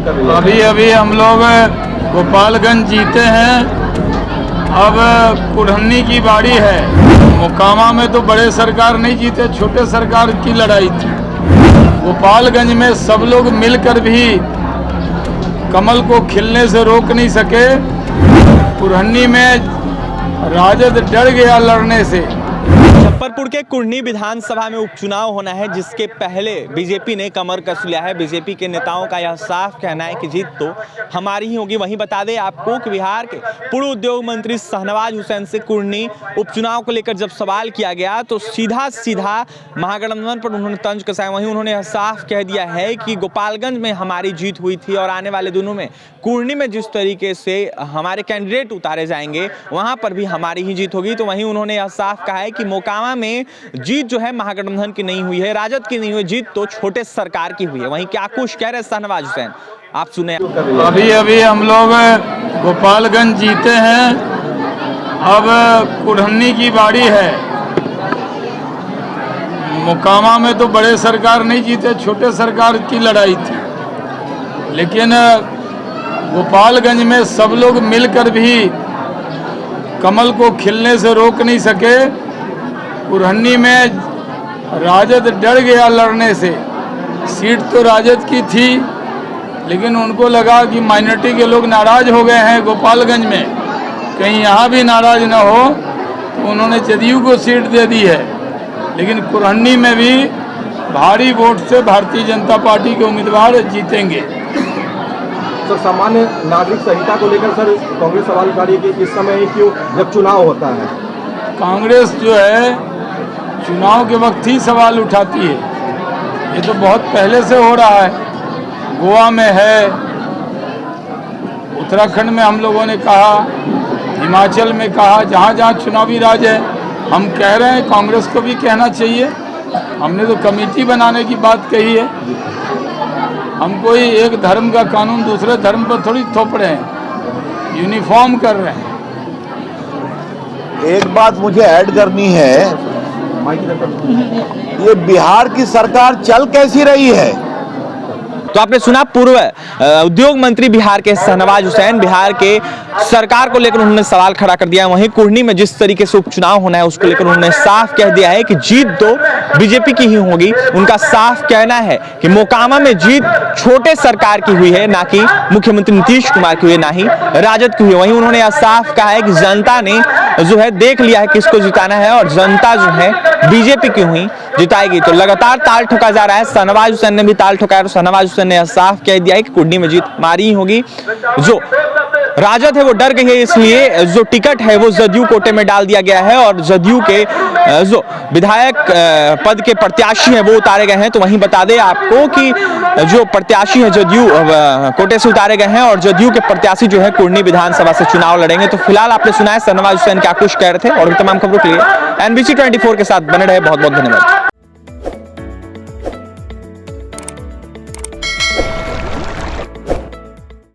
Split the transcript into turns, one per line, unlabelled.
अभी अभी हम लोग गोपालगंज जीते हैं, अब कुढ़नी की बारी है। मोकामा में तो बड़े सरकार नहीं जीते, छोटे सरकार की लड़ाई थी। गोपालगंज में सब लोग मिलकर भी कमल को खिलने से रोक नहीं सके। कुढ़नी में राजद डर गया लड़ने से।
मुजफ्फरपुर के कुढ़नी विधानसभा में उपचुनाव होना है, जिसके पहले बीजेपी ने कमर कस लिया है। बीजेपी के नेताओं का यह साफ कहना है कि जीत तो हमारी ही होगी। वहीं बता दें आपको कि बिहार के पूर्व उद्योग मंत्री शाहनवाज हुसैन से कुढ़नी उपचुनाव को लेकर जब सवाल किया गया तो सीधा महागठबंधन पर उन्होंने तंज कसाया। वहीं उन्होंने यह साफ कह दिया है कि गोपालगंज में हमारी जीत हुई थी और आने वाले दिनों में कुढ़नी में जिस तरीके से हमारे कैंडिडेट उतारे जाएंगे वहां पर भी हमारी ही जीत होगी। तो वहीं उन्होंने यह साफ कहा है कि मोकामा में जीत जो है महागठबंधन की नहीं हुई है, राजद की नहीं हुई, जीत तो छोटे सरकार की हुई है। वहीं क्या कुछ कह रहे शाहनवाज हुसैन, आप सुने।
अभी अभी हम लोग गोपालगंज जीते हैं, अब कुढ़नी की बारी है। मोकामा में तो बड़े सरकार नहीं जीते, छोटे सरकार की लड़ाई थी। लेकिन गोपालगंज में सब लोग मिलकर भी कमल को खिलने से रोक नहीं सके। कुढ़नी में राजद डर गया लड़ने से। सीट तो राजद की थी, लेकिन उनको लगा कि माइनॉरिटी के लोग नाराज हो गए हैं गोपालगंज में, कहीं यहाँ भी नाराज न हो, तो उन्होंने जदयू को सीट दे दी है। लेकिन कुढ़नी में भी भारी वोट से भारतीय जनता पार्टी के उम्मीदवार जीतेंगे।
सर, सामान्य नागरिक संहिता को लेकर सर कांग्रेस सवाल उठा रही है कि इस समय क्यों जब चुनाव होता है।
कांग्रेस जो है चुनाव के वक्त ही सवाल उठाती है। ये तो बहुत पहले से हो रहा है। गोवा में है, उत्तराखंड में हम लोगों ने कहा, हिमाचल में कहा, जहाँ जहाँ चुनावी राज है हम कह रहे हैं कांग्रेस को भी कहना चाहिए। हमने तो कमेटी बनाने की बात कही है। हम कोई एक धर्म का कानून दूसरे धर्म पर थोड़ी थोप रहे हैं, यूनिफॉर्म कर रहे हैं।
एक बात मुझे ऐड करनी है, ये बिहार की सरकार चल कैसी रही है।
तो आपने सुना पूर्व उद्योग मंत्री बिहार के शाहनवाज हुसैन, बिहार के सरकार को लेकर उन्होंने सवाल खड़ा कर दिया। वहीं कुढ़नी में जिस तरीके से उपचुनाव होना है उसको लेकर उन्होंने साफ कह दिया है कि जीत तो बीजेपी की ही होगी। उनका साफ कहना है कि मोकामा में जीत छोटे सरकार की हुई है, ना कि मुख्यमंत्री नीतीश कुमार की हुई है, ना ही राजद की हुई है। वहीं उन्होंने यह साफ कहा है कि जनता ने जो है देख लिया है किसको जिताना है और जनता जो है बीजेपी की हुई जिताएगी। तो लगातार ताल ठोका जा रहा है। शाहनवाज हुसैन ने भी ताल ठोकाया और शाहनवाज हुसैन ने साफ कह दिया है कि कुढ़नी में जीत हमारी ही होगी। जो राजद है वो डर गई है, इसलिए जो टिकट है वो जदयू कोटे में डाल दिया गया है और जदयू के जो विधायक पद के प्रत्याशी हैं वो उतारे गए हैं। तो वहीं बता दें आपको कि जो प्रत्याशी है जदयू कोटे से उतारे गए हैं और जदयू के प्रत्याशी जो है कुढ़नी विधानसभा से चुनाव लड़ेंगे। तो फिलहाल आपने सुना है शाहनवाज हुसैन क्या कुछ कह रहे थे। और भी तमाम खबरों के लिए NBC 24 के साथ बने रहे। बहुत बहुत धन्यवाद।